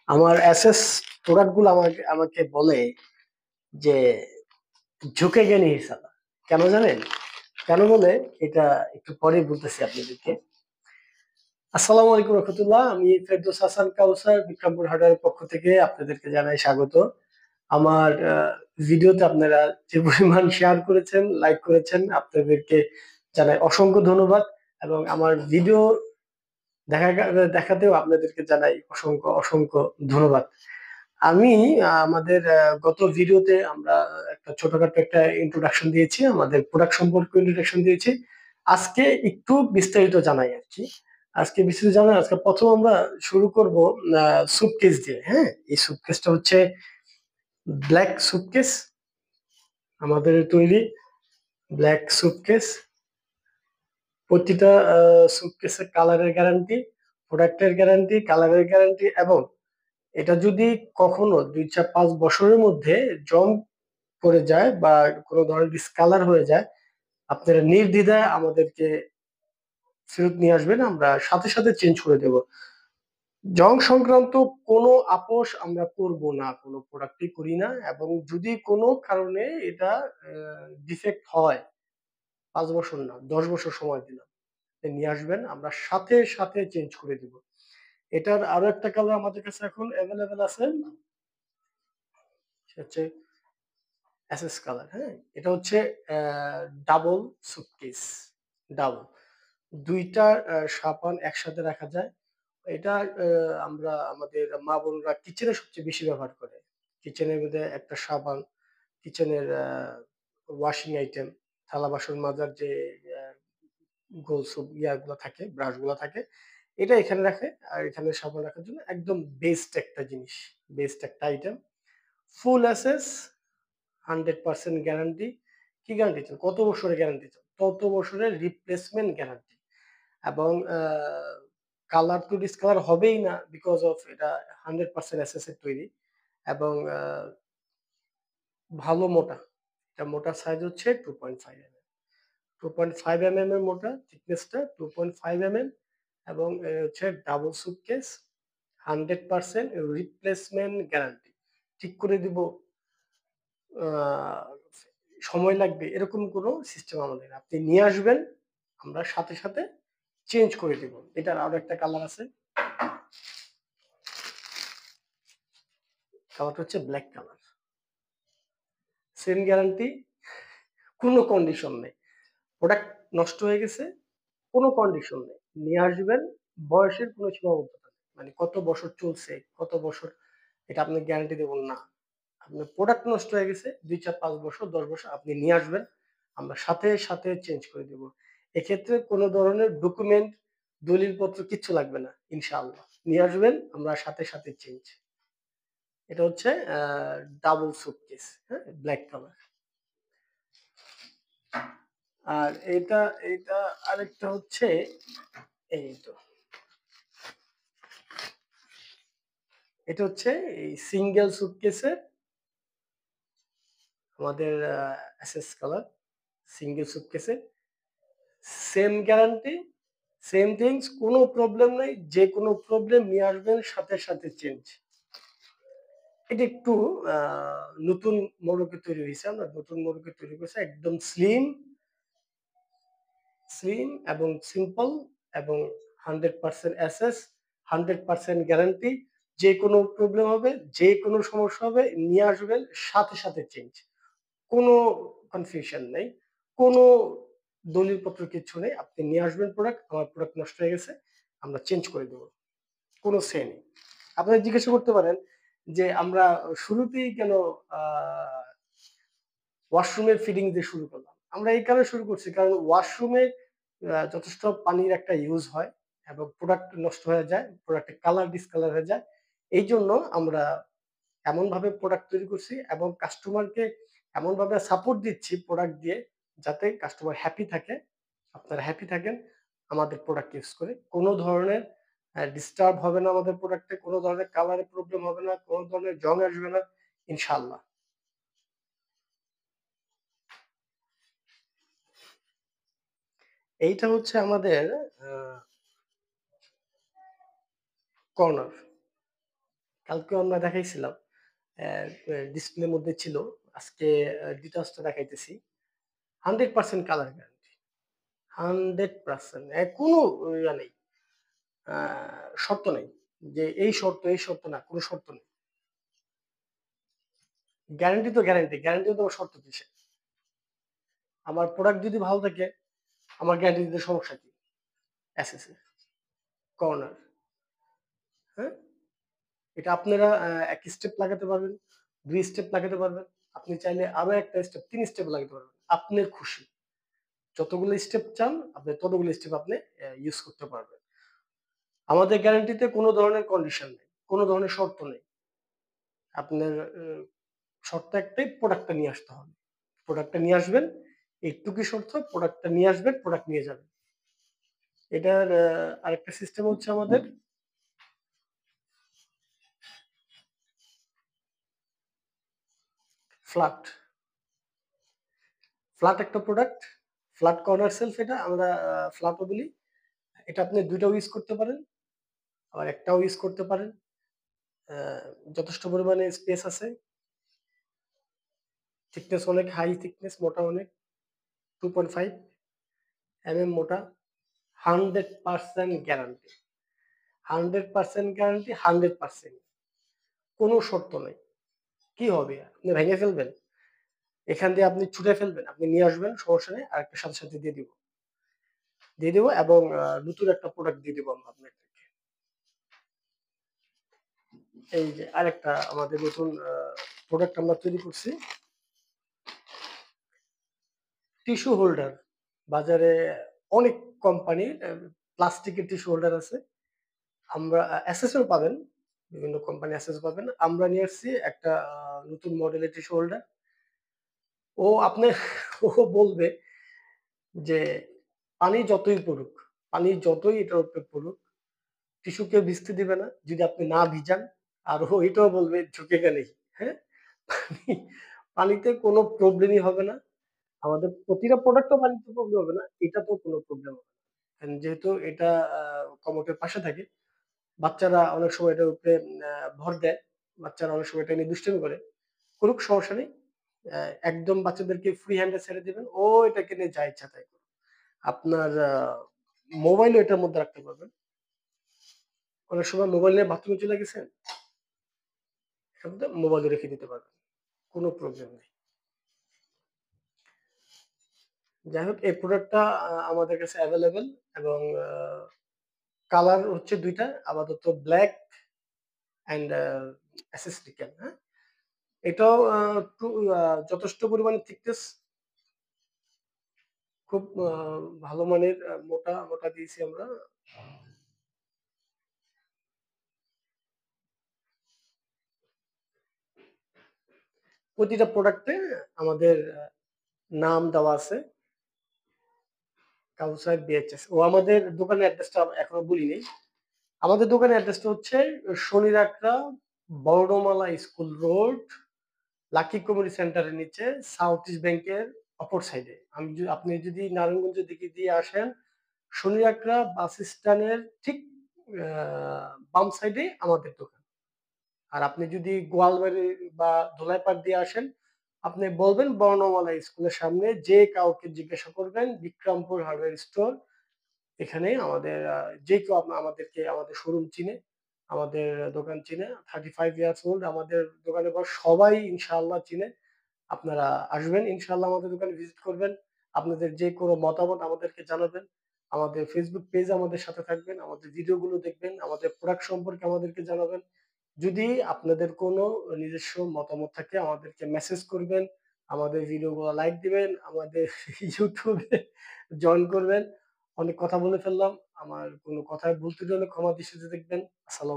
আমার এসএস প্রোডাক্টগুলো আমাকে আমাকে বলে যে ঝুঁকে জ্ঞানী হিসাব। কেন জানেন? কেন বলে এটা একটু পরে বলতেছি আপনাদেরকে। আসসালামু আলাইকুম রহমতুল্লাহ। আমি ফেরদৌস হাসান কাউসার বিক্রমপুর হাটের পক্ষ থেকে আপনাদেরকে জানাই স্বাগত। আমার ভিডিওতে আপনারা যে পরিমাণ শেয়ার করেছেন, লাইক করেছেন, আপনাদেরকে জানাই অসংখ্য ধন্যবাদ। এবং আমার ভিডিও দেখাতেও আপনাদেরকে জানাই অসংখ্য অসংখ্য ধন্যবাদ। আমি আমাদের গত ভিডিওতে আমরা একটা ছোটখাটো একটা ইন্ট্রোডাকশন দিয়েছি, আমাদের প্রোডাক্ট সম্পর্কে ইন্ট্রোডাকশন দিয়েছি। আজকে একটু বিস্তারিত জানাই আর কি। আজকে বিস্তারিত জানাই। আজকে প্রথম আমরা শুরু করব সুটকেস দিয়ে। হ্যাঁ, এই সুটকেসটা হচ্ছে ব্ল্যাক সুটকেস, আমাদের তৈরি ব্ল্যাক সুটকেস। প্রতিটা সুটকেসের কালারের গ্যারান্টি, প্রোডাক্টের গ্যারান্টি, কালারের গ্যারান্টি, এবং এটা যদি কখনো 2-4-5 বছরের মধ্যে জং পড়ে যায় বা কোনো ধরনের ডিসকালার হয়ে যায়, আপনারা নির্দ্বিধায় আমাদেরকে ফেরত নিয়ে আসবেন, আমরা সাথে সাথে চেঞ্জ করে দেব। জং সংক্রান্ত কোনো আপোষ আমরা করব না, কোনো প্রোডাক্টই করি না। এবং যদি কোনো কারণে এটা ডিফেক্ট হয়, 5 বছর না 10 বছর সময় দিলাম, নিয়ে আসবেন, আমরা সাথে সাথে চেঞ্জ করে দিব। এটার আরো একটা কালার আমাদের কাছে এখন অ্যাভেলেবেল আছে, সেটা হচ্ছে এসএস কালার। হ্যাঁ, এটা হচ্ছে ডাবল সুটকেস। ডাবল দুইটা সাবান একসাথে রাখা যায়। এটা আমরা আমাদের মা বোনরা কিচেনে সবচেয়ে বেশি ব্যবহার করে। কিচেনের মধ্যে একটা সাবান, কিচেনের ওয়াশিং আইটেম, থালা বাসন মাজার যে গোল সোপ ইয়াগুলো থাকে, ব্রাশ গুলো থাকে, এটা এখানে রাখে। আর এখানে সাবান রাখার জন্য একদম বেস্ট একটা জিনিস, বেস্ট একটা আইটেম। ফুল অ্যাসেস, 100% গ্যারান্টি। কি গ্যারান্টি চান? কত বছরের গ্যারান্টি চান? তত বছরের রিপ্লেসমেন্ট গ্যারান্টি। এবং কালার তো ডিসকালার হবেই না, বিকজ অফ এটা 100% এসএস এর তৈরি। এবং ভালো মোটা, এটা মোটা সাইজ হচ্ছে 2.5 mm, 2.5 mm এর মোটা থিকনেসটা, 2.5 mm। এবং হচ্ছে ডাবল সুটকেস, 100% রিপ্লেসমেন্ট গ্যারান্টি। ঠিক করে দিব, সময় লাগবে এরকম কোনো সিস্টেম আমাদের। আপনি নিয়ে আসবেন, আমরা সাথে সাথে চেঞ্জ করে দিব। এটার আরো একটা কালার আছে, কালারটা হচ্ছে ব্ল্যাক কালার। সেম গ্যারান্টি, কোনো কন্ডিশন নেই। প্রোডাক্ট নষ্ট হয়ে গেছে, কোনো কন্ডিশন নেই, নিয়ে আসবেন। বয়সের কোনো সীমাবদ্ধতা নেই, মানে কত বছর চলছে, কত বছর, এটা আপনি গ্যারান্টি দেবেন না। আপনার প্রোডাক্ট নষ্ট হয়ে গেছে 2-4-5 বছর 10 বছর, আপনি নিয়ে আসবেন, আমরা সাথে সাথে চেঞ্জ করে দেব। এক্ষেত্রে কোনো ধরনের ডকুমেন্ট, দলিল পত্র কিচ্ছু লাগবে না, ইনশাআল্লাহ। নিয়ে আসবেন, আমরা সাথে সাথে চেঞ্জ। এটা হচ্ছে ডাবল সুটকেস, হ্যাঁ, ব্ল্যাক কালার। আর এটা এটা আরেকটা হচ্ছে, এই তো, এটা হচ্ছে এই সিঙ্গেল সুটকেসের আমাদের এসএস কালার। সিঙ্গেল সুটকেসে সেম গ্যারান্টি, সেম থিংস, কোনো প্রবলেম নাই। যে কোনো প্রবলেম নিয়ে আসবেন, সাথে সাথে চেঞ্জ। এটা একটু নতুন মোড়কে তৈরি হয়েছে, আমরা নতুন মোড়কে তৈরি করেছি, একদম স্লিম, স্লিম এবং সিম্পল, এবং 100% এসএস, 100% গ্যারান্টি। যে কোনো প্রবলেম হবে, যে কোনো সমস্যা হবে, নিয়ে আসবেন, সাথে সাথে চেঞ্জ। কোনো কনফিউশন নেই, কোনো দলিলপত্র কিছু নেই। আপনি নিয়ে আসবেন প্রোডাক্ট, আমার প্রোডাক্ট নষ্ট হয়ে গেছে, আমরা চেঞ্জ করে দেবো, কোনো সে নেই। আপনারা জিজ্ঞাসা করতে পারেন যে আমরা শুরুতেই কেন ওয়াশরুমের ফিডিং দিয়ে শুরু করলাম। আমরা এই কারণে শুরু করছি, কারণ ওয়াশরুমে যথেষ্ট পানির একটা ইউজ হয় এবং প্রোডাক্ট নষ্ট হয়ে যায়, প্রোডাক্টের কালার ডিসকালার হয়ে যায়। এই জন্য আমরা এমন ভাবে প্রোডাক্ট তৈরি করছি এবং কাস্টমারকে এমন ভাবে সাপোর্ট দিচ্ছি প্রোডাক্ট দিয়ে, যাতে কাস্টমার হ্যাপি থাকে, আপনারা হ্যাপি থাকেন আমাদের প্রোডাক্ট ইউজ করে। কোনো ধরনের ডিস্টার্ব হবে না আমাদের প্রোডাক্টে, কোনো ধরনের কালারের প্রবলেম হবে না, কোনো ধরনের জং আসবে না, ইনশাআল্লাহ। এইটা হচ্ছে আমাদের কর্নার, কালকেও আমরা দেখাইছিলাম। ডিসপ্লের মধ্যে ছিল। আজকে ডিটেইলসটা দেখাইতেছি। 100% কালার গ্যারান্টি। 100% কোনো ইয়া নেই। আ শর্ত নেই। যে এই শর্ত না, কোনো শর্ত নেই। গ্যারান্টি তো গ্যারান্টি। গ্যারান্টি তো শর্ত কিসের? আমার প্রোডাক্ট যদি ভালো থাকে, আমার গ্যারান্টি দিতে সমস্যা কি? এসএসএ, কর্নার, হ্যাঁ? এটা আপনারা ১ স্টেপ লাগাতে পারবেন, ২ স্টেপ লাগাতে পারবেন। আপনি চাইলে আরো একটা স্টেপ, ৩ স্টেপ লাগাতে পারবেন। আপনার খুশি। যতগুলো স্টেপ চান, আপনি ততগুলো স্টেপ আপনি ইউজ করতে পারবেন। আমাদের গ্যারান্টিতে কোনো ধরনের কন্ডিশন নেই। কোনো ধরনের শর্ত নেই। আপনার শর্ত একটাই, প্রোডাক্টটা নিয়ে আসতে হবে। প্রোডাক্টটা নিয়ে আসবেন। এইটুকুই শর্ত, প্রোডাক্টটা নিয়ে আসবেন, প্রোডাক্ট নিয়ে যাবেন। এটার আরেকটা সিস্টেম হচ্ছে আমাদের ফ্ল্যাট। ফ্ল্যাট একটা প্রোডাক্ট। ফ্ল্যাট কর্নার সেলফ এটা আমরা ফ্ল্যাটও বলি। এটা আপনি ২ টাও ইউজ করতে পারেন, আবার একটাও ইউজ করতে পারেন। আ যথেষ্ট পরিমাণে স্পেস আছে। থিকনেস অনেক হাই থিকনেস, মোটা অনেক। 2.5 মোটা। 100% গ্যারান্টি। 100% গ্যারান্টি, 100%। কোনো শর্ত নাই। কি হবে? আপনি ভেঙে ফেলবেন? এখান দিয়ে আপনি ছুঁড়ে ফেলবেন? আপনি নিয়ে আসবেন, সমস্যা নেই। আরেকটা সাথে, সাথে দিয়ে দিব। দিয়ে দিব এবং নতুন একটা প্রোডাক্ট দিয়ে দিব আমরা আপনাকে। এই যে আরেকটা আমাদের নতুন প্রোডাক্ট আমরা তৈরি করছি। Tissue holder. বাজারে অনেক কোম্পানির প্লাস্টিকের টিস্যু হোল্ডার আছে। আমরা অ্যাসেসও পাবেন। বিভিন্ন কোম্পানি অ্যাসেস পাবেন। আমরা নিয়ে আসছি একটা নতুন মডেলের টিস্যু হোল্ডার। ও আপনি ও বলবে যে পানি যতই পড়ুক, পানি যতই এটার উপরে পড়ুক, টিস্যু কেউ ভিজতে দিবে না যদি আপনি না ভিজান। আর ও এটাও বলবে ঝুঁকেগা নেই। হ্যাঁ? পানি পানিতে কোনো প্রবলেমই হবে না। আমাদের প্রতিটা প্রোডাক্টও পানিতে প্রবলেম হবে না। এটাতেও কোনো প্রবলেম হবে না। যেহেতু এটা আ কমোডের পাশে থাকে, বাচ্চারা অনেক সময় এটার উপরে ভর দেয়। বাচ্চারা অনেক সময় এটা নিয়ে দুষ্টামি করে। করুক, সমস্যা নেই। একদম বাচ্চাদেরকে ফ্রি হ্যান্ড এ ছেড়ে দিবেন। ও এটাকে নিয়ে যা ইচ্ছা তাই করুক। আপনার মোবাইলও এটার মধ্যে রাখতে পারবেন। অনেক সময় মোবাইল নিয়ে বাথরুমে চলে গেছেন, এটার মধ্যে মোবাইলও রেখে দিতে পারবেন। কোনো প্রবলেম নেই। যাই হোক, এই প্রোডাক্টটা আমাদের কাছে এভেইলেবল এবং কালার হচ্ছে ২ টা, আপাতত ব্লাক অ্যান্ড অ্যাসেস্টিক্যাল, হ্যাঁ? এটাও একটু যথেষ্ট পরিমাণে থিকনেস, খুব ভালো মানের মোটা, মোটা দিয়েছি আমরা। প্রতিটা প্রোডাক্টে আমাদের নাম দেওয়া আছে। কাউসার বিএইচএস। ও আমাদের দোকানের অ্যাড্রেসটা এখনো বলি নাই। আমাদের দোকানের অ্যাড্রেসটা হচ্ছে শনিরাকড়া বর্ণমালা স্কুল রোড, লাকি কমিউনিটি সেন্টারের নিচে, সাউথ ইস্ট ব্যাংকের অপর সাইডে। আপনি যদি নারায়ণগঞ্জের দিকে দিয়ে আসেন, শনিরাকড়া বাস স্ট্যান্ডের ঠিক আ বাম সাইডে আমাদের দোকান। আর আপনি যদি গোয়ালবাড়ি বা ধোলাইপাড় দিয়ে আসেন, আপনি বলবেন বর্ণমালা স্কুলের সামনে, যে কাউকে জিজ্ঞাসা করবেন বিক্রমপুর হার্ডওয়্যার স্টোর। এখানে আমাদের যে কেউ আমাদেরকে, আমাদের শোরুম চিনে, আমাদের দোকান চিনে। 35 ইয়ার্স ওল্ড আমাদের দোকানের বয়স, সবাই ইনশাআল্লাহ চিনে। আপনারা আসবেন ইনশাআল্লাহ, আমাদের দোকানে ভিজিট করবেন। আপনাদের যে কোনো মতামত আমাদেরকে জানাবেন। আমাদের ফেসবুক পেজে আমাদের সাথে থাকবেন। আমাদের ভিডিওগুলো দেখবেন। আমাদের প্রোডাক্ট সম্পর্কে আমাদেরকে জানাবেন। যদি আপনাদের কোনো নিজস্ব মতামত থাকে আমাদেরকে মেসেজ করবেন। আমাদের ভিডিওগুলো লাইক দিবেন। আমাদের YouTube এ জয়েন করবেন। অনেক কথা বলে ফেললাম। আমার কোনো কথায় ভুল ত্রুটি হলে ক্ষমা দৃষ্টিতে দেখবেন। আসসালামু